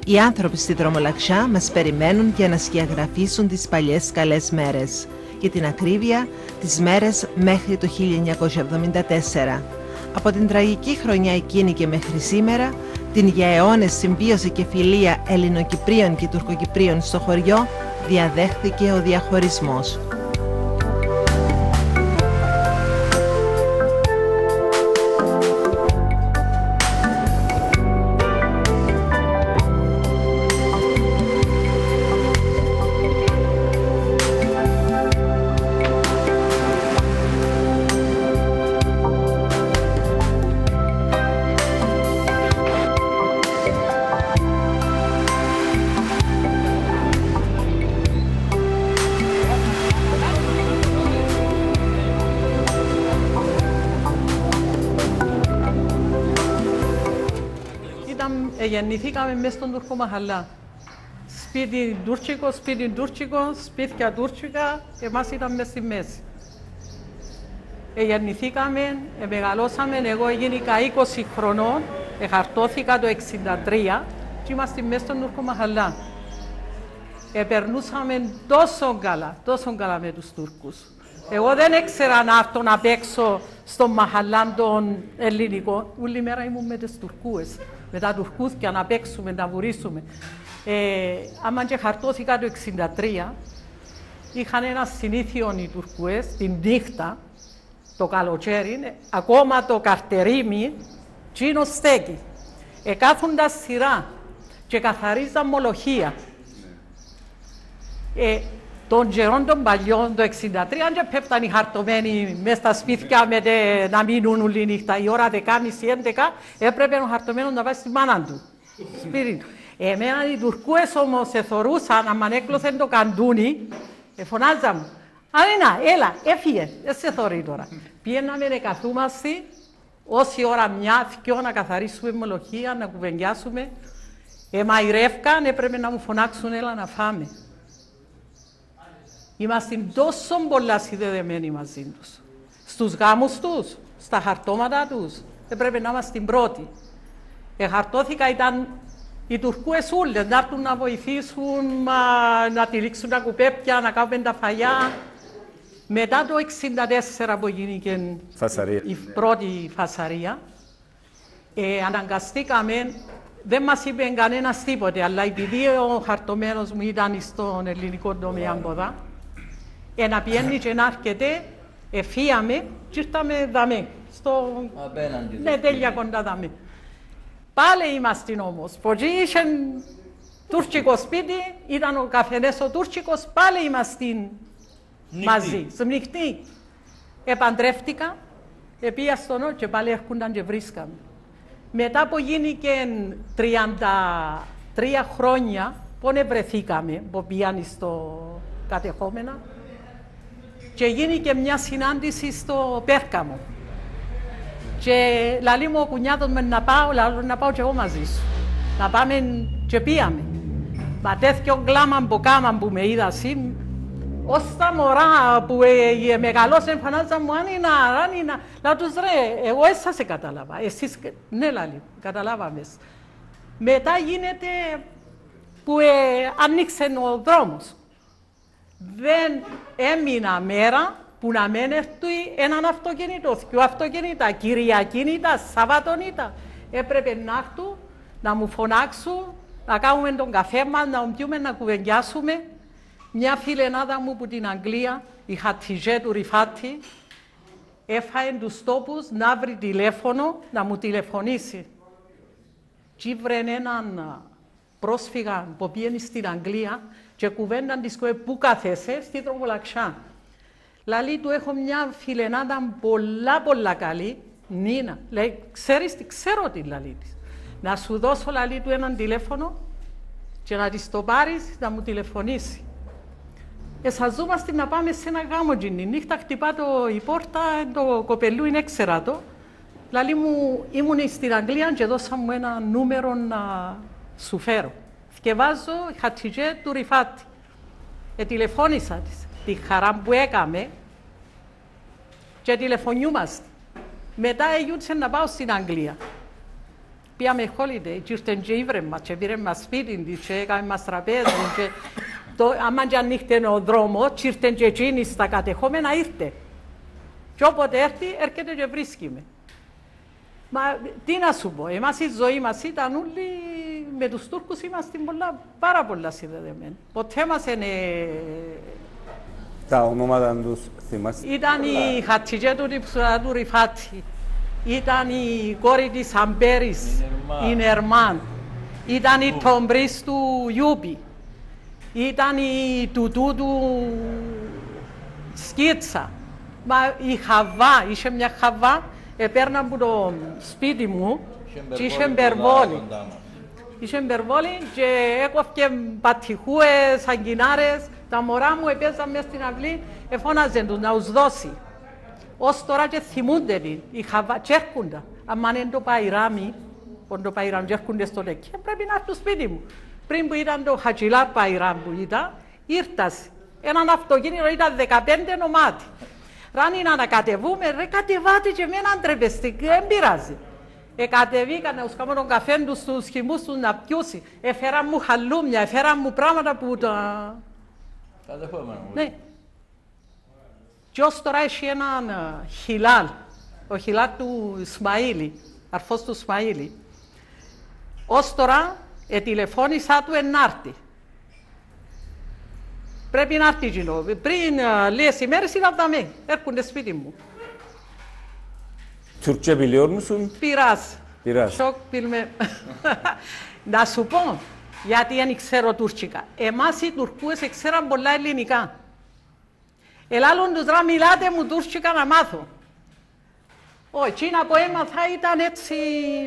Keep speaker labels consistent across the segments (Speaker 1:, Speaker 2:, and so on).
Speaker 1: Οι άνθρωποι στη Δρομολαξιά μας περιμένουν για να σκιαγραφίσουν τις παλιές καλές μέρες. Για την ακρίβεια, τις μέρες μέχρι το 1974. Από την τραγική χρονιά εκείνη και μέχρι σήμερα, την για αιώνες συμβίωση και φιλία Ελληνοκυπρίων και Τουρκοκυπρίων στο χωριό διαδέχθηκε ο διαχωρισμός.
Speaker 2: Γεννηθήκαμε μέσα στον Τουρκομαχαλά. Σπίτι τουρκικό, σπίτια τουρκικά, εμάς ήταν μέσα στη μέση. Γεννηθήκαμε, μεγαλώσαμε, εγώ έγινα 20 χρονών, εχαρτώθηκα το 1963 και είμαστε μέσα στον Τουρκομαχαλά. Περνούσαμε τόσο καλά με τους Τούρκους. Εγώ δεν έξερα να έρθω να παίξω στον μαχαλάν των ελληνικών. Όλη μέρα ήμουν με τις Τουρκούες, με τα Τουρκούθια να παίξουμε, να βουρήσουμε. Άμα και χαρτώθηκα το 1963, είχαν ένα συνήθιο οι Τουρκούες, την νύχτα, το καλοκαίρι, ακόμα το καρτερίμι, τσίνο στέκει. Κάθονταν σειρά και καθαρίζαν μολοχεία. Των καιρών των παλιών, το 1963, και πέφταν οι χαρτωμένοι μέσα στα σπίτια να μείνουν όλη νύχτα. Η ώρα 10.30-11 έπρεπε ο χαρτωμένος να πάει στη μάνα του. Σπίτι του. Εμένα οι Τουρκούες όμως εθωρούσαν, αν έκλωσαν το καντούνι, φωνάζαν μου. Αλίνα, έλα, έφυγε, δεν σε θωρεί τώρα. Πήγαιναμε να καθούμαστε, όση ώρα μια-δυο να καθαρίσουμε μολοχεία, να κουβεντιάσουμε. Μαϊρεύκαν, έπρεπε να μου φωνάξουν, έλα να φάμε. Είμαστε τόσο πολλά συνδεδεμένοι μαζί τους. Στους γάμους τους, στα χαρτώματα τους, έπρεπε να είμαστε πρώτοι. Χαρτώθηκα ήταν οι Τουρκούες ούλες, να έρθουν να βοηθήσουν, να τυλίξουν τα κουπέπια, να κάνουν τα φαγιά. Μετά το 1964 που γίνηκε η πρώτη φασαρία, αναγκαστήκαμε, δεν μας είπε κανένας τίποτε, αλλά επειδή ο χαρτωμένος μου ήταν στον ελληνικό τομέα ποδά, να πιένει και να έρχεται, φύγαμε και ήρθαμε δαμέ. Ναι, τέλεια κοντά δαμέ. Πάλι είμαστε όμως, porque είχε τουρκικό σπίτι, ήταν ο καφενές ο τουρκικός, πάλι είμαστε μαζί, νυχτή. Επαντρεύτηκα, πήγα στον νότο και πάλι έρχονταν και βρίσκαμε. Μετά που γίνηκε 33 χρόνια, πόνε βρεθήκαμε, που πήγαν στο κατεχόμενα, και γίνηκε μια συνάντηση στο Πέρκαμο. Και λαλεί μου ο κουνιάδος με να πάω, να πάω και εγώ μαζί σου. Να πάμε και πήγαμε. Μα τέτοιο γκλάμα που κάμαν που με είδα εσύ, ως τα μωρά που μεγαλώσαν φανάζαν μου, αν είναι, να τους ρε, εγώ έσσα σε κατάλαβα. Εσείς, ναι λαλεί, καταλάβαμε. Μετά γίνεται που ανοίξε ο δρόμος. Δεν έμεινα μέρα που να μην έρθει έναν αυτοκίνητο, δυο αυτοκίνητα, κυριακίνητα, Σαββατονίτα. Έπρεπε να έρθουν, να μου φωνάξουν, να κάνουμε τον καφέ μας, να πιούμε, να κουβεντιάσουμε. Μια φιλενάδα μου που την Αγγλία, η Χατιζέ του Ριφάτη, έφαγε τους τόπους να βρει τηλέφωνο, να μου τηλεφωνήσει. Και βρεν έναν πρόσφυγα που πήγαινε στην Αγγλία και κουβένταν της πού κάθεσαι, στη Δρομολαξιά. Λαλή του έχω μια φιλενάδα πολλά καλή, Νίνα. Λέει, ξέρεις τι, ξέρω τι λαλή της. Να σου δώσω λαλή του έναν τηλέφωνο και να της το πάρεις να μου τηλεφωνήσει. Εσαζόμαστε να πάμε σε ένα γάμο τζινή. Νύχτα χτυπά η πόρτα, το κοπελού είναι έξερατο. Λαλή μου, ήμουν στην Αγγλία και δώσα μου ένα νούμερο να σου φέρω. Θκευάζω Χατιζέ του Ριφάτη. Τηλεφώνησα της. Τη χαρά που έκαμε και τηλεφωνιούμαστε. Μετά έγιουξε να πάω στην Αγγλία. Πήγαμε holiday και ήρθαν και ήβρεν μας και πήραν μας σπίτι της και έκαμε μας τραπέζι και άμα και ανοίχτε ο δρόμος και ήρθαν και εκείνοι στα κατεχόμενα ήρθε. Και όποτε έρθει, έρχεται και βρίσκει με. Μα τι να σου πω, εμάς η ζωή μας ήταν όλοι, με τους Τούρκους είμαστε πάρα πολλά συνδεδεμένοι. Ποτέ μας είναι...
Speaker 3: Τα ονόματα τους θυμάστε?
Speaker 2: Ήταν η Χατζηγέ του Ριφάτη, ήταν η κόρη της Αμπέρης, η Νερμάν, ήταν η Τομπρίς του Ιούπι, ήταν η Τουτού του Σκίτσα. Μα η Χαβά, είχε μια Χαβά, έπαιρνα από το σπίτι μου και είχε μπερβόλι. Είχε μπερβόλι και έκοφκε πατηχούες, αγκινάρες. Τα μωρά μου έπαιζαν μέσα στην αυλή, εφώναζαν τους να τους δώσει. Ως τώρα και θυμούνται οι Χαβά και έρχονται. Αν είναι το παϊράμι, το παϊράμι και έρχονται στο λεκκέ, πρέπει να έρθουν στο σπίτι μου. Πριν που ήταν το Χατζιλάρ παϊράμι που ήταν, ήρθασε. Έναν αυτοκίνητο ήταν 15 νομάτι. Ράνι να κατεβούμε, ρε κατεβάτε και με έναν τρεπεστή, δεν πειράζει. Κατεβήκανε, τους κάμουν τον καφέ τους, τους χυμούς τους να πιούσει. Έφεραν μου χαλούμια, έφεραν μου πράγματα που τα... Ναι. Και ως τώρα έχει έναν Χιλάλ, ο Χιλάλ του Ισμαήλη, αρφός του Ισμαήλη. Ως τώρα, τηλεφώνησα του ενάρτη. Πρέπει να έρθει κοινό. Πριν λίγες ημέρες ήταν τα με, έρχονται σπίτι μου.
Speaker 3: Türkçe biliyor musun?
Speaker 2: Biraz. Çok bilmem. Να σου πω, γιατί δεν ξέρω τουρκικά. Εμάς οι Τουρκούες ξέραν πολλά ελληνικά. Ελάλλον τους να μιλάτε μου τουρκικά να μάθω. Όχι, εκείνα που έμαθα ήταν έτσι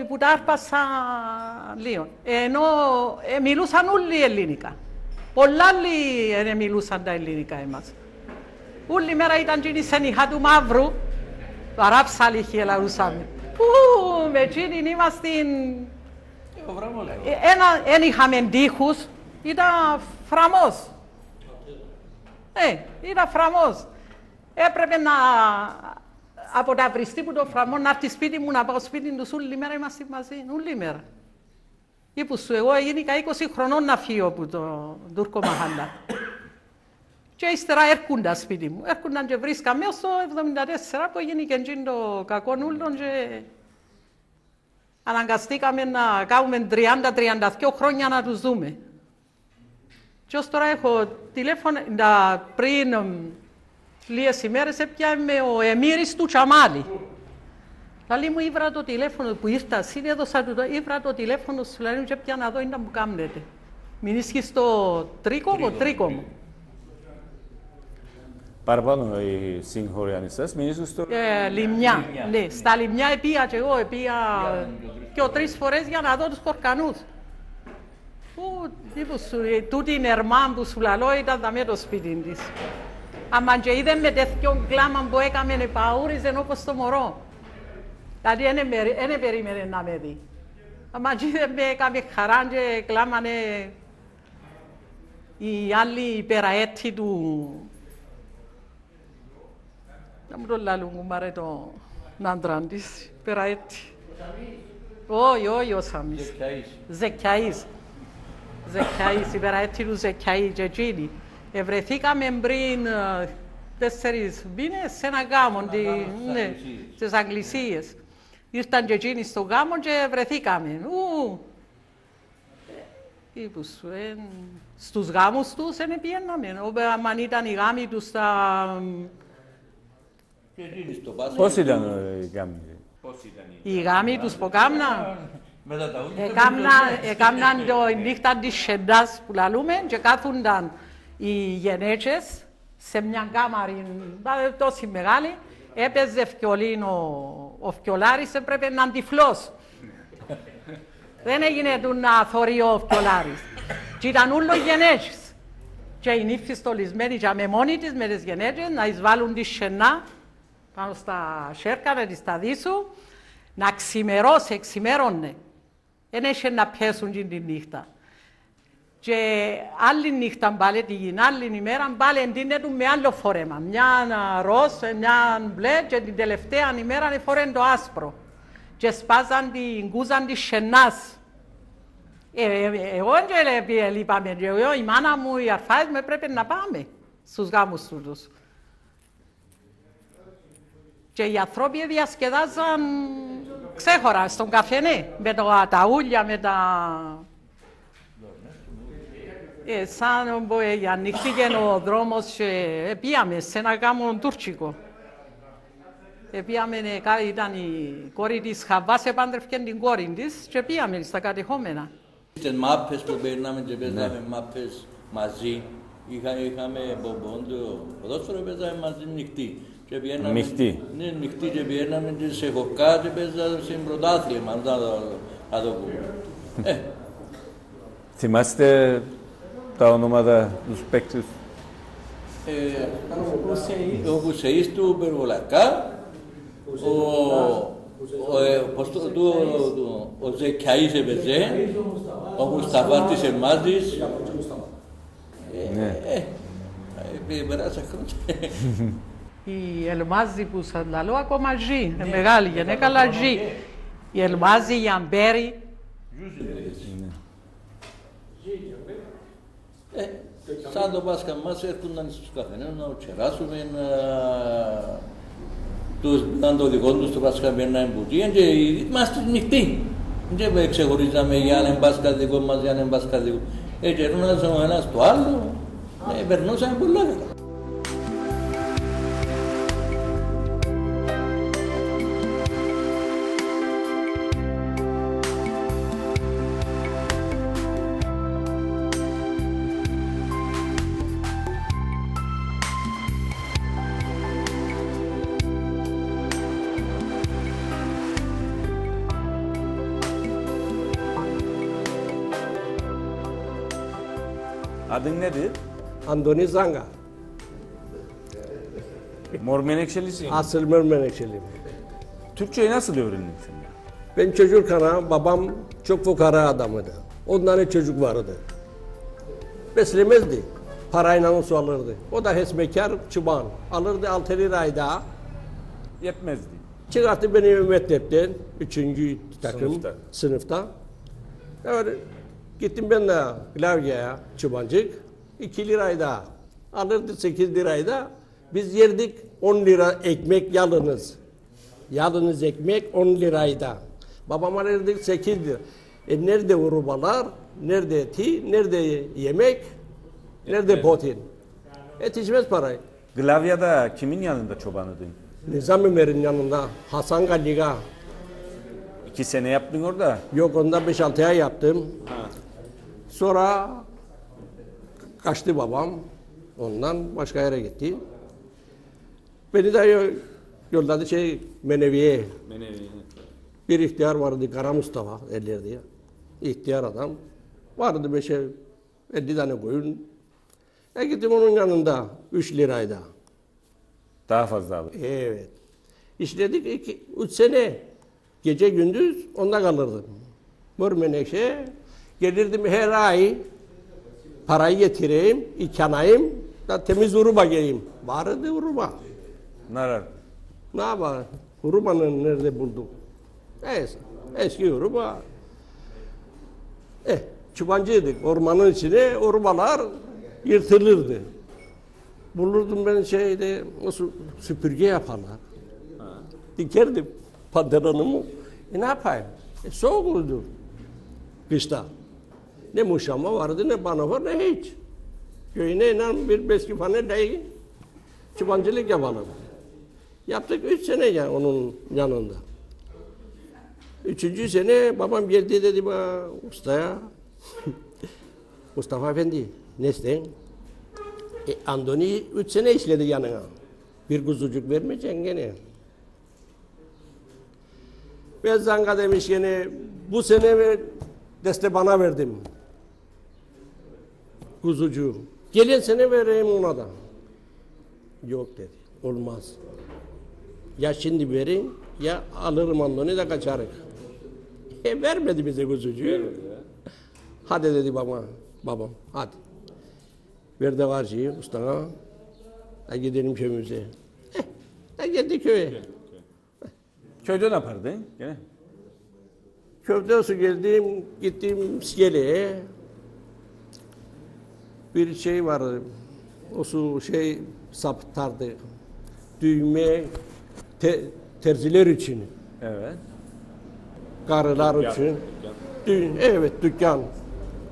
Speaker 2: που τα άρπασα λίγο. Ενώ μιλούσαν όλοι ελληνικά. Πολλά άλλοι δεν μιλούσαν τα ελληνικά εμάς. Όλη μέρα ήταν εκείνη σε νυχά του μαύρου. Το αράψαλι χελαούσαμε. Πού, με εκείνη είμαστε... Εν είχαμε τείχους, ήταν φραμός. Ήταν φραμός. Έπρεπε να... Από τα βριστή που το φραμό να έρθει σπίτι μου, να πάω σπίτι τους όλη μέρα είμαστε μαζί, όλη μέρα. Είπου σου, εγώ έγινα 20 χρονών να φύγω από το Τούρκο Μαχάλα. Και ύστερα έρχονταν σπίτι μου. Έρχονταν και βρίσκαμε ως το 1974 που έγινε και εκείνο το κακό ούλον και αναγκαστήκαμε να κάνουμε 30-32 χρόνια να τους δούμε. Και ως τώρα έχω τηλέφωνο, πριν λίγες ημέρες έπιαμε ο Εμμύρης του Τσαμάλη. Λαλή μου ήβρα το τηλέφωνο που ήρθα, συνέδωσα του, ήβρα το τηλέφωνο σου, λαλή μου και πια να δω είναι να μου κάνετε. Μην ίσχυε στο τρίκομο.
Speaker 3: Παραπάνω οι συγχωριανοί σας, μιλήσουν στο...
Speaker 2: Λιμιά, ναι. Στα Λιμιά επία και εγώ, επία και 3 φορές για να δω τους χορκανούς. Τούτη η Νερμάν που σου λαλώ ήταν με το σπίτι της. Άμα και είδε με τέτοιο κλάμα που έκαμε, παούριζε όπως το μωρό. Δηλαδή δεν περίμενε να με δει. Άμα και είδε με έκαμε χαρά και κλάμανε οι άλλοι υπεραέτοι του... Να μου το λαλούν, μου μάρε το άντραν της, υπεραέτη. Όχι, ο Σάμις. Ζεκιαής. Ζεκιαής, υπεραέτη του Ζεκιαή και εκείνη. Βρεθήκαμε πριν 4 μήνες σε ένα γάμο στις Αγγλισίες. Ήρθαν και εκείνοι στο γάμο και βρεθήκαμε. Στους γάμους τους δεν πιέναμε. Αν ήταν οι γάμοι τους στα...
Speaker 3: Πώς ήταν οι γάμοι?
Speaker 2: Οι γάμοι τους που κάμναν. Έκαναν το νύχτα της Σεντάς που λαλούμε και κάθονταν οι γενέτσες σε μια κάμαρη τόσο μεγάλη. Έπαιζε φκιολίν ο φκιολάρης, έπρεπε να είναι τυφλός. Δεν έγινε να θωρεί ο φκιολάρης. Και ήταν όλο γενέτσες. Και οι νύφοι στολισμένοι και με μόνοι της με τις γενέτσες να εισβάλλουν τη σενά πάνω στα σέρκα, να τις τα δίσουν, να ξημερώνε. Δεν είχε να πέσουν την νύχτα. Και άλλη νύχτα πάλι, την άλλη ημέρα πάλι εντείνετουν με άλλο φορέμα. Μια ροζ, μια μπλε και την τελευταία ημέρα φορέν το άσπρο. και σπάζαν την κούζαν της Σενάς. Εγώ και λείπαμε, η μάνα μου, οι αρφάδες μου έπρεπε να πάμε στους γάμους τους. Και οι άνθρωποι διασκεδάζαν ξέχωρα στον καφενέ, με τα ούλια, με τα... σαν ανοίχθηκε ο δρόμος και πήγαμε σε ένα γάμο τουρκικό. Πήγαμε, ήταν η κόρη της Χαβάς, επάντρευκε την κόρη της και πήγαμε στα κατεχόμενα.
Speaker 4: Στις μάπες που παίρναμε και παίζαμε μάπες μαζί, είχαμε μπομπόντο, ποδόσφαιρο παίζαμε μαζί νυχτή.
Speaker 3: Νυχτή.
Speaker 4: Ναι, νυχτή και πιέναμε και σε χοκά και παίζαμε σε πρωτάθλημα, να το πούμε.
Speaker 3: Θυμάστε τα ονόματα τους παίκτες?
Speaker 4: Ο Χουσεής του Περβολακά, ο Ζεκιαής έπαιζε, ο Μουσταφάς της Ελμάζης. Περάσα χρόνια.
Speaker 2: Η Ελμάζη που σας λαλώ ακόμα ζει, είναι μεγάλη γενέκα, αλλά ζει. Η Ελμάζη, η Αμπέρη.
Speaker 4: Σαν το Πάσχα μας έρχονταν στους καφενές να τσεράσουμε, να το δικό τους το Πάσχα να εμπουτίαν και είμαστε νυχτοί. Δεν ξεχωρίζαμε για έναν Πάσχα δικό μας, για έναν Πάσχα δικό. Έτσι έρχονταν ο ένας το άλλο, περνούσαμε πολλά καλά.
Speaker 3: Adın nedir?
Speaker 5: Andoni Zanga.
Speaker 3: Mor Menekşelisin.
Speaker 5: Asıl Menekşeliyim.
Speaker 3: Türkçeyi nasıl öğrendin sen?
Speaker 5: Ben çocukken babam çok fukara adamıydı. Onların çocuk vardı. Beslemezdi. Parayla su alırdı. O da hesmekar çıban. Alırdı 6 lirayda.
Speaker 3: Yetmezdi.
Speaker 5: Çıkarttı beni mektepten. 3. takım sınıfta. Öyle gittim ben de klavyeye çıbancık. 2 lirayda. Alırdı 8 lirayda. Biz yerdik 10 lira ekmek yalınız. Yalınız ekmek 10 lirayda. Babama verdik 8 lira. Nerede urubalar, nerede eti, nerede yemek, nerede protein? Yetişmez parayı.
Speaker 3: Glavya'da kimin yanında çobanıydın?
Speaker 5: Nizam Ömer'in yanında, Hasan Galliga.
Speaker 3: 2 sene yaptın orada.
Speaker 5: Yok onda 5-6 ay yaptım. Sonra kaçtı babam. Ondan başka yere gitti. Beni de yolladı Menevi'ye. Bir ihtiyar vardı, Kara Mustafa derlerdi. İhtiyar adam. Vardı 50 tane koyun. Gittim onun yanında 3 liraydı.
Speaker 3: Daha fazla alır.
Speaker 5: Evet. İşledik 3 sene. Gece gündüz onda kalırdım. Mor Menekşe. Gelirdim her ay. Parayı getireyim, yıkanayım. Da temiz uruba geleyim. Vardı uruba.
Speaker 3: Narar.
Speaker 5: Ne yapar? Urubanın nerede bulduk? Neyse. Eski uruba. Çıbancıydık. Ormanın içine urubalar yırtılırdı. Bulurdum ben süpürge yaparlar. Dikerdim pantolonumu. Ne yapayım? Soğuktu kışta. Ne muşamba vardı, ne bana ne hiç. Köyüne inan bir beski paneyle çıbancılık yapalım. Yaptık 3 sene yani onun yanında. 3. sene babam geldi dedi bana ustaya. Mustafa Efendi ne isteyin? Andoni 3 sene işledi yanına. Bir kuzucuk vermeyeceksin gene. Ben Zanga demiş gene bu sene deste bana verdim. Kuzucuğu. Gelen sene vereyim ona da. Yok dedi. Olmaz. Ya şimdi verin ya alırım Andoni da kaçarım. Vermedi bize kuzucuğu. Hadi dedi babam hadi. Ver de var şeyi ustana. Gidelim köyümüze. Geldik köye.
Speaker 3: Köyde ne yapardın? Gene?
Speaker 5: Köyden sonra geldim, gittim İskele'ye. Bir şey vardı, o su şey saptardı. Düğme terziler için,
Speaker 3: Evet.
Speaker 5: karılar için. Evet, dükkan.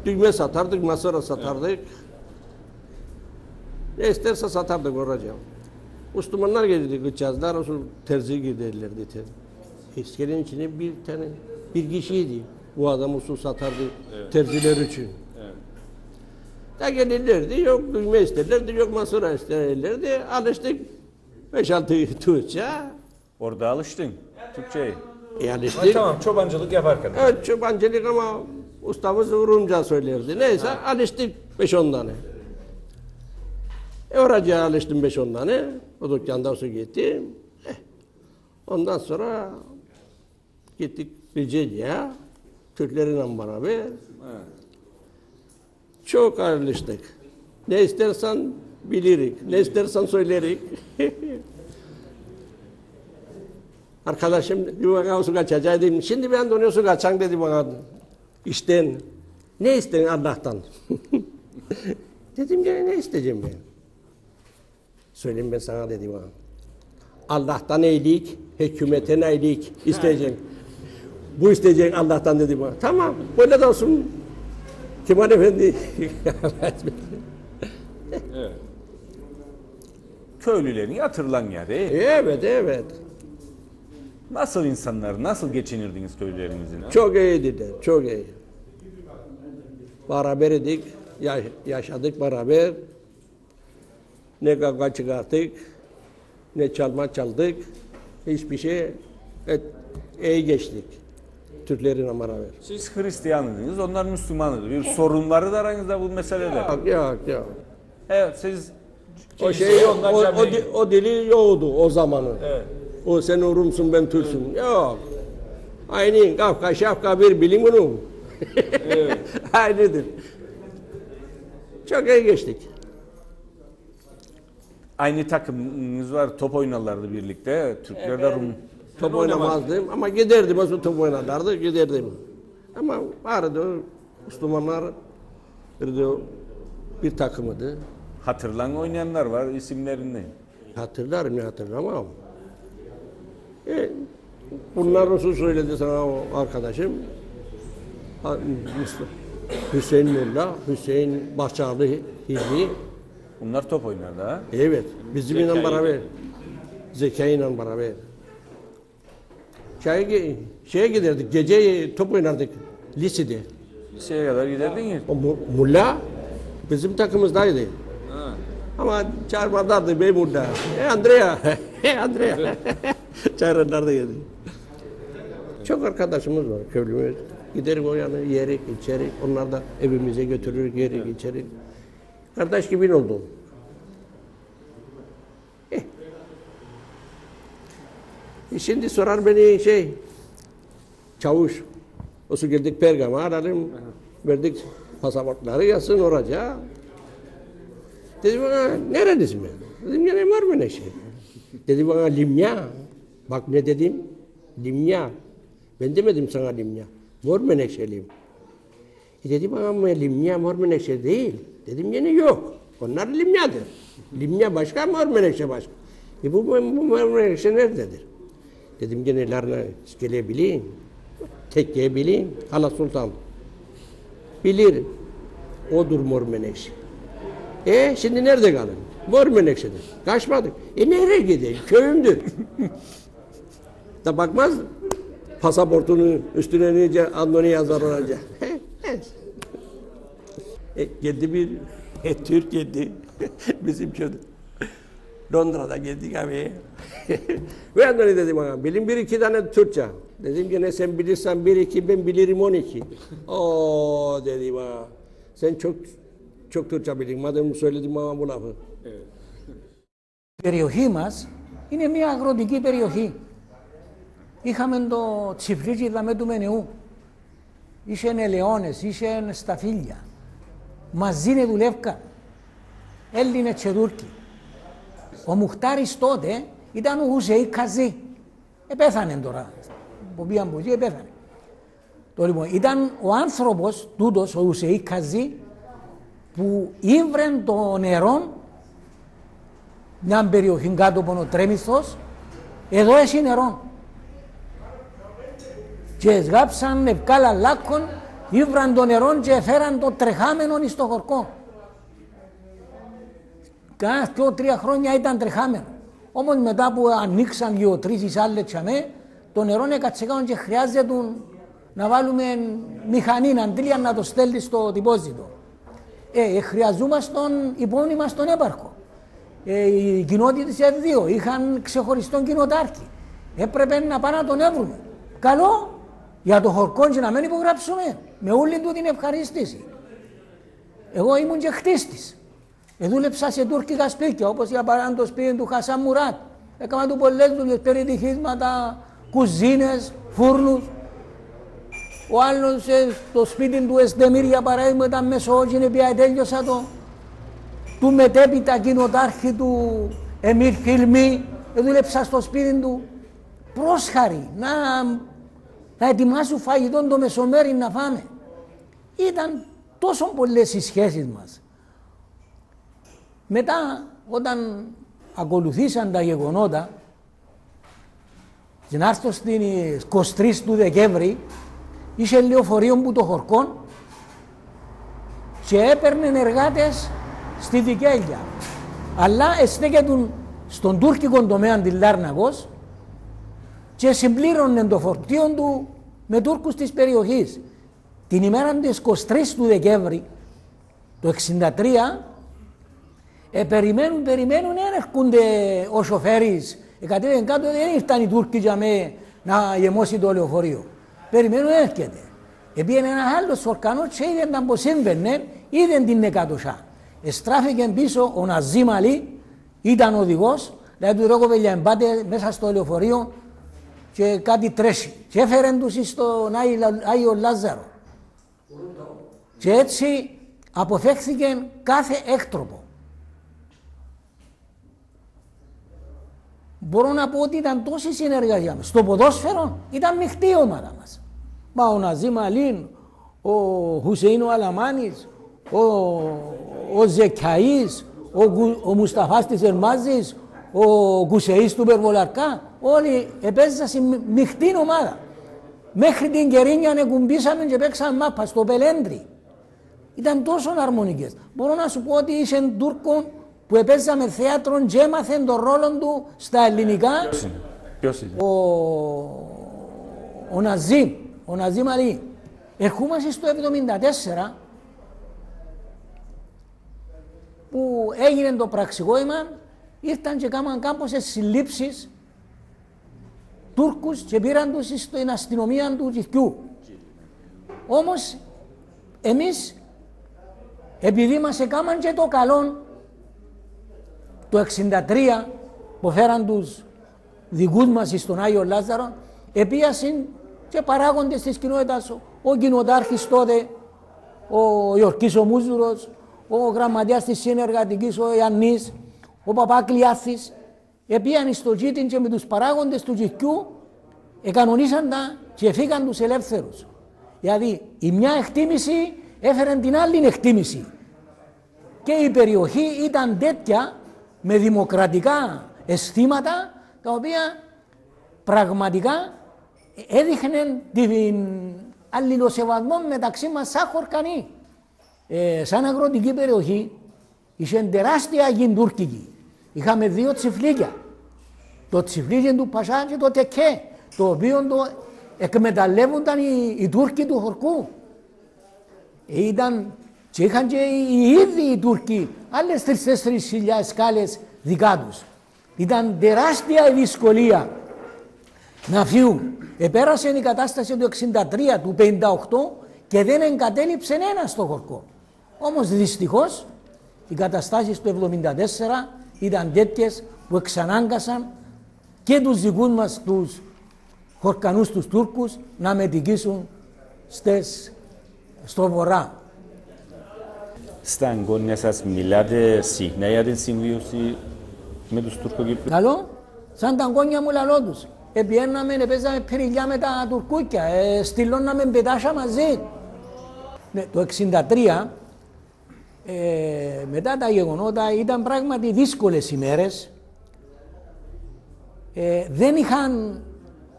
Speaker 5: Düğme satardık, masara satardık. Ne isterse satardık oraya. Müslümanlar gelirdi, gıçazlar, o terziye giderlerdi. İskelenin içinde bir kişiydi. Bu adam usul satardı terziler için. Da gelirlerdi, yok düğme isterlerdi, yok masura isterlerdi. Alıştık 5-6 Türkçe.
Speaker 3: Orada alıştın Türkçe'ye.
Speaker 5: Alıştık.
Speaker 3: Tamam, çobancılık yaparken.
Speaker 5: Evet, çobancılık ama ustamız Rumca söylerdi. Neyse alıştık 5-10 tane. Oraya alıştım 5-10 tane. O dükkandan sonra gittim. Ondan sonra gittik Rize'ye. Türklerinle beraber. Çok ayrılıştık. Ne istersen bilirik, ne istersen söylerik. Arkadaşım bana su kaçacak dedim. Şimdi ben de su kaçan dedi bana. İşten. Ne isteyin Allah'tan? Dedim ki ne isteyeceğim ben? Söyleyeyim ben sana dedi bana. Allah'tan iyilik, hükümetten iyilik isteyeceğim. Bu isteyeceğin Allah'tan dedi bana. Tamam, böyle de olsun. Kemal Efendi.
Speaker 3: Evet. Köylülerin hatırlan ya değil.
Speaker 5: Evet, evet.
Speaker 3: Nasıl insanlar, nasıl geçinirdiniz köylülerinizin?
Speaker 5: Çok iyiydi, çok iyi. Beraberdik, yaşadık beraber. Ne kavga çıkarttık, ne çalma çaldık. Hiçbir şey iyi geçtik. Türklerle beraber.
Speaker 3: Siz Hristiyanıydınız, onlar Müslümanıydı. Bir sorunları da aranızda bu meselede.
Speaker 5: Yok.
Speaker 3: Evet, siz
Speaker 5: O şey yok, o dili yoktu o zamanı.
Speaker 3: Evet.
Speaker 5: O sen Rumsun, ben Türk'sün. Yok. Aynı Kafka, Şafka bir bilin bunu.
Speaker 3: Evet.
Speaker 5: Aynıdır. Çok iyi geçtik.
Speaker 3: Aynı takımınız var, top oynarlardı birlikte. Türkler de Rum.
Speaker 5: Top oynamazdım ama giderdim, o top oynarlardı, giderdim. Ama vardı Müslümanlar bir takımıydı.
Speaker 3: Hatırlan oynayanlar var, isimlerini ne?
Speaker 5: Hatırlarım, ne hatırlamam. Bunlar nasıl söyledi sana o arkadaşım? Hüseyin Mulla, Hüseyin Bahçalı Hilmi.
Speaker 3: Bunlar top oynardı ha?
Speaker 5: Evet, bizimle beraber. Zekai'yle beraber. Şeye giderdik, gece top oynardık lisede.
Speaker 3: Liseye kadar giderdin ya.
Speaker 5: O Mulla bizim takımızdaydı. Ama çağırmalardı bey Mulla. Andrea, Andrea. Çağırırlardı geldi. Çok arkadaşımız var, köylümüz. Giderik o yana, yerik, içerik. Onlar da evimize götürür, yerik, içerik. Kardeş gibi oldu. Şimdi sorar beni çavuş. O su geldik Pergam'a aradım. Verdik pasaportları yazsın oraya. Dedi bana nerelisin ben? Dedim ya ne var mı ne şey? Dedi bana Limya. Bak ne dedim? Limya. Ben demedim sana Limya. Mor menekşeliyim. Dedi bana Limya mor menekşe değil. Dedim yine yok. Onlar Limyadır. Limya başka, mor menekşe başka. Bu mor menekşe nerededir? Dedim gene Larna İskele'yi bileyim. Tekke'yi bileyim. Hala Sultan. Bilir. Odur mor menekşe. Şimdi nerede kalın? Mor menekşedir. Kaçmadık. Nereye gideyim? Köyümdür. Da bakmaz. Pasaportunun üstüne nice Andoni yazar olacak. Geldi bir Türk geldi. Bizim köyde. Londra'da geldik abi. Ve Andoni dedi bana, bilin 1-2 tane Türkçe. Dedim ki ne sen bilirsen 1-2, ben bilirim 12. Oo dedi bana. Sen çok Türkçe bilin. Madem söyledim bana bu lafı.
Speaker 6: Η περιοχή μας είναι μια αγροτική περιοχή. Είχαμε το τσιφρίκι δαμέ του Μενεού. Είχαν ελαιώνες, είχαν σταφύλια. Μαζί δουλεύκαν. Έλληνες και Τούρκοι. Ο Μουχτάρης τότε ήταν ο Χουσέι Καζί. Επέθανε τώρα. Από πήγαν από εκεί, επέθανε. Λοιπόν, ήταν ο άνθρωπος τούτος, ο Ουσεϊ Καζή, που ήβρεν το νερό, μια περιοχή κάτω από ο Τρέμισθος, εδώ έχει νερό. Και σγάψαν ευκάλα λάκκον, ήβραν το νερό και φέραν το τρεχάμενο εις το χορκό. Κάνα 2-3 χρόνια ήταν τρεχάμενο. Όμως μετά που ανοίξαν γεωτρήσεις άλλες τσαμέ, το νερό έκατσε κάτω και χρειάζεται να βάλουμε μηχανή, αντίλια να το στέλνει στο τυπόζητο. Χρειαζόμαστε υπόμνημα στον έπαρχο. Οι κοινότητες δύο είχαν ξεχωριστόν κοινοτάρχη. Έπρεπε να πάνε να τον έβρουν. Καλό για το χορκό και να μην υπογράψουμε. Με όλη του την ευχαρίστηση. Εγώ ήμουν και χτίστης. Δούλεψα σε τουρκικά σπίτια, όπως για παράδειγμα το σπίτι του Χασάν Μουράτ. Έκανα του πολλές δουλειές, περιτυχίσματα, κουζίνες, φούρνους. Ο άλλος στο σπίτι του Εστεμίρ, για παράδειγμα, ήταν μεσόωγινη, πια τέλειωσα το. Του μετέπειτα κοινοτάρχη του Εμίρ Χιλμή, δούλεψα στο σπίτι του. Πρόσχαρη, να ετοιμάσουν φαγητό το μεσομέρι να φάμε. Ήταν τόσο πολλές οι σχέσεις μας. Μετά, όταν ακολουθήσαν τα γεγονότα, και να έρθω στις 23 του Δεκέμβρη, είχε λεωφορείο που το χορκόν και έπαιρνε εργάτες στη Δικέλια. Αλλά εστέκεται στον τουρκικό τομέα της Λάρνακος και συμπλήρωνε το φορτίο του με Τούρκους της περιοχής. Την ημέρα της 23 του Δεκέμβρη, το 1963, περιμένουν, δεν έρχονται ο σοφέρης, κατέβαινε κάτω, δεν ήρθαν οι Τούρκοι για να γεμώσει το λεωφορείο. Περιμένουν, έρχεται. Επήγαινε ένα άλλος φορκανός και είδαν πως σύμβαινε, είδαν την εκατοσιά. Στράφηκε πίσω ο Ναζίμ Αλή, ήταν οδηγός, δηλαδή του ρόκοβε για εμπάτε μέσα στο λεωφορείο και κάτι τρέσει. Και έφεραν τους στον Άγιο Λάζαρο. Και έτσι αποφεύθηκε κάθε έκτροπο. Μπορώ να πω ότι ήταν τόση συνεργασία μας. Στο ποδόσφαιρο ήταν μειχτή η ομάδα μας. Μα ο Ναζίμ Αλίν, ο Χουσεΐν ο Αλαμάνης, ο Ζεκαΐς, ο Μουσταφάς της Ερμάζης, ο Κουσεΐς του Περβολαρκά, όλοι επέζησαν σε μειχτή ομάδα. Μέχρι την Κερίνια ανεκουμπήσαμε και παίξαμε μάπα στο Πελέντρι. Ήταν τόσο αρμονικές. Μπορώ να σου πω ότι είσαι Τούρκο που επέζαμε θέατρο και έμαθε τον ρόλο του στα ελληνικά.
Speaker 3: Ποιος είναι?
Speaker 6: Ο Ναζίμ Αλή. Ερχόμαστε στο 1974 που έγινε το πραξικόπημα, ήρθαν και κάμαν κάμποσες συλλήψεις Τούρκους και πήραν τους στην αστυνομία του Κυρκιού. Όμως εμείς, επειδή μας έκαναν και το καλό, το 1963 που φέραν τους δικούς μας στον Άγιο Λάζαρο, επίασαν και παράγοντες της κοινότητας, ο κοινοτάρχης τότε, ο Ιορκής ο Μούζουρος, ο γραμματέας της συνεργατικής, ο Ιαννής, ο Παπάκλειάθης, επίαν στο Κίτιν και με τους παράγοντες του Κυρκιού εκανονίσαν τα και φύγαν τους ελεύθερους. Δηλαδή η μια εκτίμηση έφερε την άλλη εκτίμηση. Και η περιοχή ήταν τέτοια με δημοκρατικά αισθήματα τα οποία πραγματικά έδειχναν την αλληλοσεβασμό μεταξύ μας σαν χορκανοί. Σαν αγροτική περιοχή είχε τεράστια αγιντούρκικη. Είχαμε 2 τσιφλίκια. Το τσιφλίκι του Πασά και το Τεκέ, το οποίο το εκμεταλλεύονταν οι Τούρκοι του χορκού. Και είχαν και οι ίδιοι οι Τούρκοι άλλες 3-4 σκάλες δικά τους. Ήταν τεράστια η δυσκολία να φύγουν. Επέρασε η κατάσταση του 1963, του 1958 και δεν εγκατέλειψε ένα στο χορκό. Όμως δυστυχώς οι καταστάσεις του 1974 ήταν τέτοιες που εξανάγκασαν και τους δικούς μας τους χορκανούς τους Τούρκους να μετικήσουν στο βορρά.
Speaker 3: Στα εγγόνια σας μιλάτε συχνά για την συμβίωση με τους Τουρκοκύπριους?
Speaker 6: Καλό, σαν τα εγγόνια μου λαλώ τους. επιέναμε, παίζαμε πυρηλιά με τα τουρκούκια, στυλώναμε πετάσια μαζί. Ναι, το 1963, μετά τα γεγονότα, ήταν πράγματι δύσκολες ημέρες. Δεν είχαν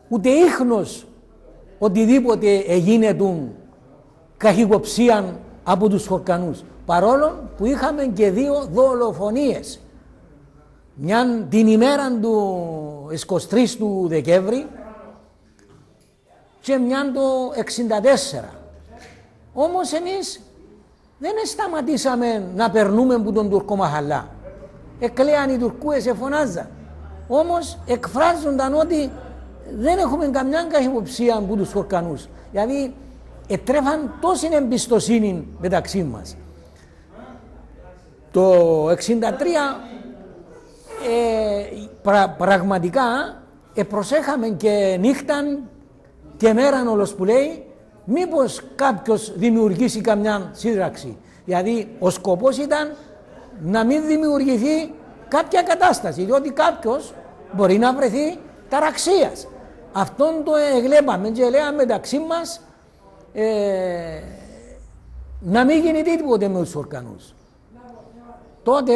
Speaker 6: ούτε ίχνος οτιδήποτε εγίνετουν καχυποψία από τους Χορκανούς. Παρόλο που είχαμε και 2 δολοφονίες. Μια την ημέρα του 23 του Δεκέμβρη και μια το 64. Όμως εμείς δεν σταματήσαμε να περνούμε από τον Τουρκό μαχαλά. Εκλέαν οι Τουρκούες, εφωνάζαν. Όμως εκφράζονταν ότι δεν έχουμε καμιά καχυποψία από τους Χορκανούς. Δηλαδή ετρέφαν τόση εμπιστοσύνη μεταξύ μας. Το 1963 πραγματικά προσέχαμε και νύχταν και μέραν όλος που λέει μήπως κάποιος δημιουργήσει καμιά σύραξη. Δηλαδή ο σκοπός ήταν να μην δημιουργηθεί κάποια κατάσταση, διότι κάποιος μπορεί να βρεθεί ταραξίας. Αυτόν το εγλέπαμε και λέγαμε μεταξύ μας να μην γίνει τίποτε με τους Χορκανούς. Τότε,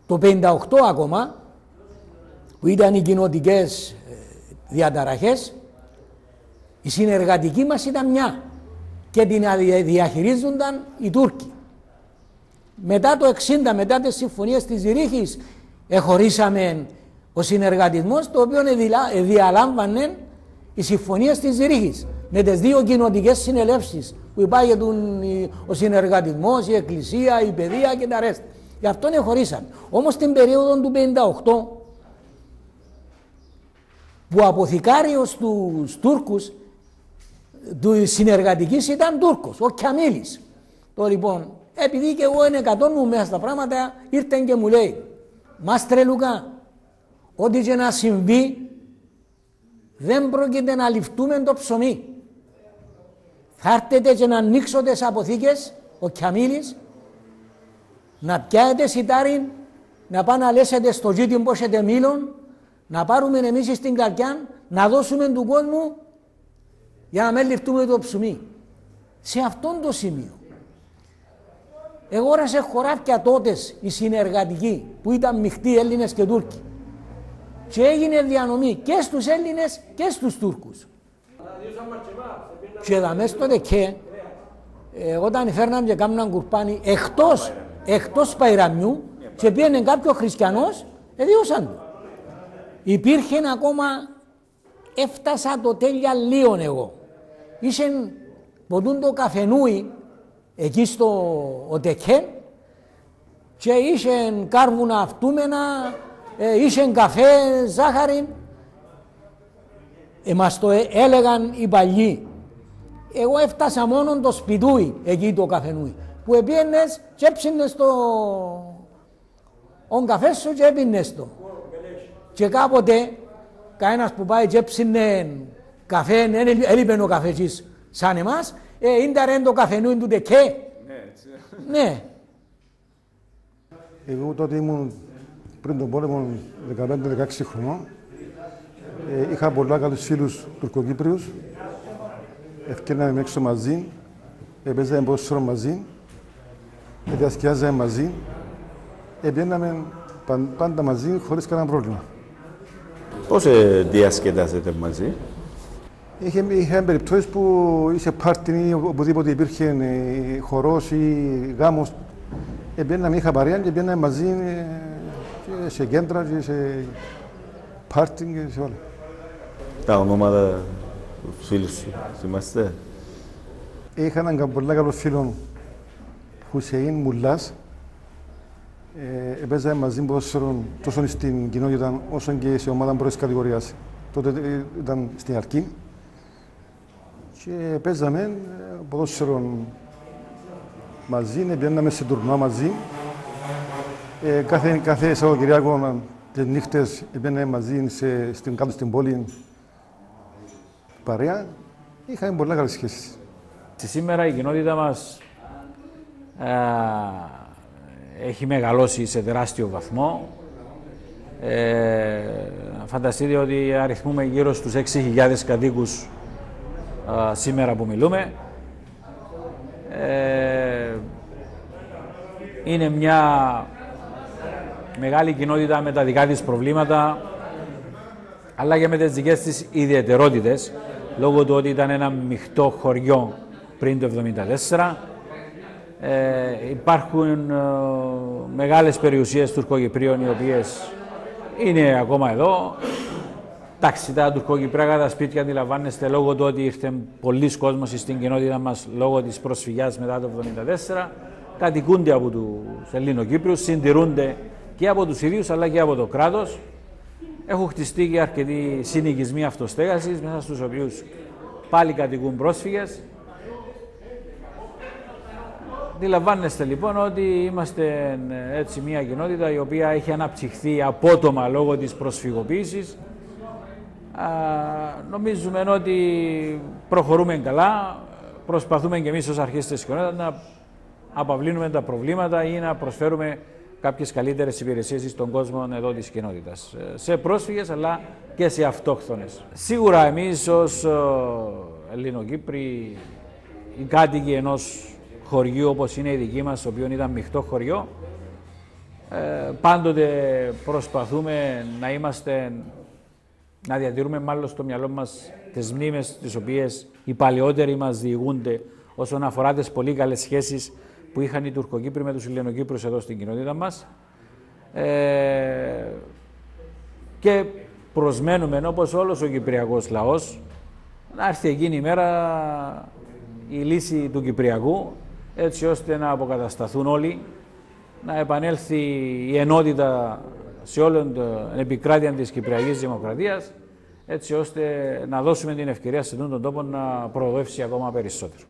Speaker 6: το 58 ακόμα, που ήταν οι κοινοτικές διαταραχές, η συνεργατική μας ήταν μια και την διαχειρίζονταν οι Τούρκοι. Μετά το 60, μετά τις συμφωνίες της Ζηρίχης, εχωρίσαμε ο συνεργατισμός, το οποίο διαλάμβανε οι συμφωνίες της Ζηρίχης με τις 2 κοινοτικές συνελεύσεις που υπάρχει ο συνεργατισμός, η εκκλησία, η παιδεία και τα ρέστα. Γι' αυτόν εχωρίσαμε. Όμως την περίοδο του 58, που ο αποθηκάριος τους Τούρκους του συνεργατικής ήταν Τούρκος, ο Κιαμίλης. Το λοιπόν, επειδή και εγώ είναι 100 μου μέσα στα πράγματα, ήρθε και μου λέει, Μάστρε Λουκά, ό,τι και να συμβεί, δεν πρόκειται να ληφτούμε το ψωμί. Θα έρθετε και να ανοίξω τις αποθήκες, ο Κιαμίλης, να πιάετε σιτάρι, να πάνε να λέσετε στο γύτι που έχετε μήλων, να πάρουμε εμείς στην καρκιά, να δώσουμε του κόσμου για να μην ληφτούμε το ψωμί. Σε αυτόν το σημείο. Εγόρασε χωράφια τότε η συνεργατική που ήταν μειχτοί Έλληνες και Τούρκοι. Και έγινε διανομή και στους Έλληνες και στους Τούρκους. Και δαμές στο ΔΕΚΕ, όταν φέρναν και κάμναν κουρπάνι εκτός Παϊραμιού και πήγαινε κάποιο χριστιανός, διώσαν του. Υπήρχε ακόμα, έφτασα το τέλεια λίον εγώ. Είχε ποτούν το καφενούι εκεί στο ΟΤΕΚΕ και είχε κάρβουνα αυτούμενα, είχε καφέ, ζάχαρη. Μας το έλεγαν οι παλιοί. Εγώ έφτασα μόνο το σπιτούι εκεί το καφενούι. Που επίενες και έψινες τον καφέ σου και έπινες το. Και κάποτε κανένας που πάει και έψινε καφέ, έλειπε ο καφέτσις σαν εμάς, ίντερεν το καφενούι του ΤΕΚΕ. Ναι.
Speaker 7: Εγώ τότε ήμουν πριν τον πόλεμο 15-16 χρονών. Είχα πολλά καλούς φίλους Τουρκοκύπριους. Ευκαιρνάμε έξω μαζί, παίζαμε ποδόσφαιρο μαζί, διασκεδάζαμε μαζί, πήγαμε πάντα μαζί χωρίς κανένα πρόβλημα.
Speaker 3: Πώς διασκεδάζετε μαζί?
Speaker 7: Είχαμε περιπτώσεις που είχε πάρτι ή οπουδήποτε υπήρχε χορός ή γάμος. Πήγαμε, είχα παρέα και πήγαμε μαζί και σε κέντρα και σε πάρτι και σε όλα.
Speaker 3: Τα ονόματα του φίλου σου θυμάστε?
Speaker 7: Είχα έναν πολύ καλό φίλο, Χουσεΐν Μουλάς. Παίζαμε μαζί ποδόσφαιρο τόσο στην κοινότητα όσο και σε ομάδα πρώτης κατηγορίας. Τότε ήταν στην Αρκή και παίζαμε ποδόσφαιρο μαζί, πήγαμε σε τουρνουά μαζί. Κάθε Σαββατοκυριακό τις νύχτες πήγαμε μαζί κάτω στην πόλη παρέα. Είχαμε πολλά καλές σχέσεις.
Speaker 8: Σήμερα η κοινότητα μας έχει μεγαλώσει σε τεράστιο βαθμό. Φανταστείτε ότι αριθμούμε γύρω στους 6.000 κατοίκους σήμερα που μιλούμε. Είναι μια μεγάλη κοινότητα με τα δικά της προβλήματα, αλλά και με τις δικές της ιδιαιτερότητες, λόγω του ότι ήταν ένα μειχτό χωριό πριν το 1974. Υπάρχουν μεγάλες περιουσίες τουρκοκυπρίων οι οποίες είναι ακόμα εδώ. Τα τουρκοκυπριακά τα σπίτια, αντιλαμβάνεστε, λόγω του ότι ήρθε πολλοί κόσμος στην κοινότητα μας λόγω της προσφυγιάς μετά το 1974, κατοικούνται από τους Ελληνοκύπριους, συντηρούνται και από τους ίδιους αλλά και από το κράτος. Έχουν χτιστεί και αρκετοί συνοικισμοί αυτοστέγασης, μέσα στους οποίους πάλι κατοικούν πρόσφυγες. Αντιλαμβάνεστε λοιπόν ότι είμαστε έτσι μια κοινότητα η οποία έχει αναψυχθεί απότομα λόγω της προσφυγοποίησης. Νομίζουμε ότι προχωρούμε καλά, προσπαθούμε και εμείς ως αρχές της κοινότητας να απαυλύνουμε τα προβλήματα ή να προσφέρουμε κάποιες καλύτερες υπηρεσίες στον κόσμο εδώ της κοινότητας, σε πρόσφυγες αλλά και σε αυτόχθονες. Σίγουρα εμείς ως Ελληνοκύπροι, οι κάτοικοι ενός χωριού όπως είναι η δική μας, το οποίο ήταν μειχτό χωριό, πάντοτε προσπαθούμε να διατηρούμε μάλλον στο μυαλό μας τις μνήμες τις οποίες οι παλαιότεροι μας διηγούνται όσον αφορά τις πολύ καλές σχέσεις που είχαν οι Τουρκοκύπροι με τους Ελληνοκύπριους εδώ στην κοινότητα μας. Και προσμένουμε, όπως όλος ο κυπριακός λαός, να έρθει εκείνη η μέρα η λύση του Κυπριακού, έτσι ώστε να αποκατασταθούν όλοι, να επανέλθει η ενότητα σε όλη την επικράτεια της Κυπριακής Δημοκρατίας, έτσι ώστε να δώσουμε την ευκαιρία σε αυτόν τον τόπο να προοδεύσει ακόμα περισσότερο.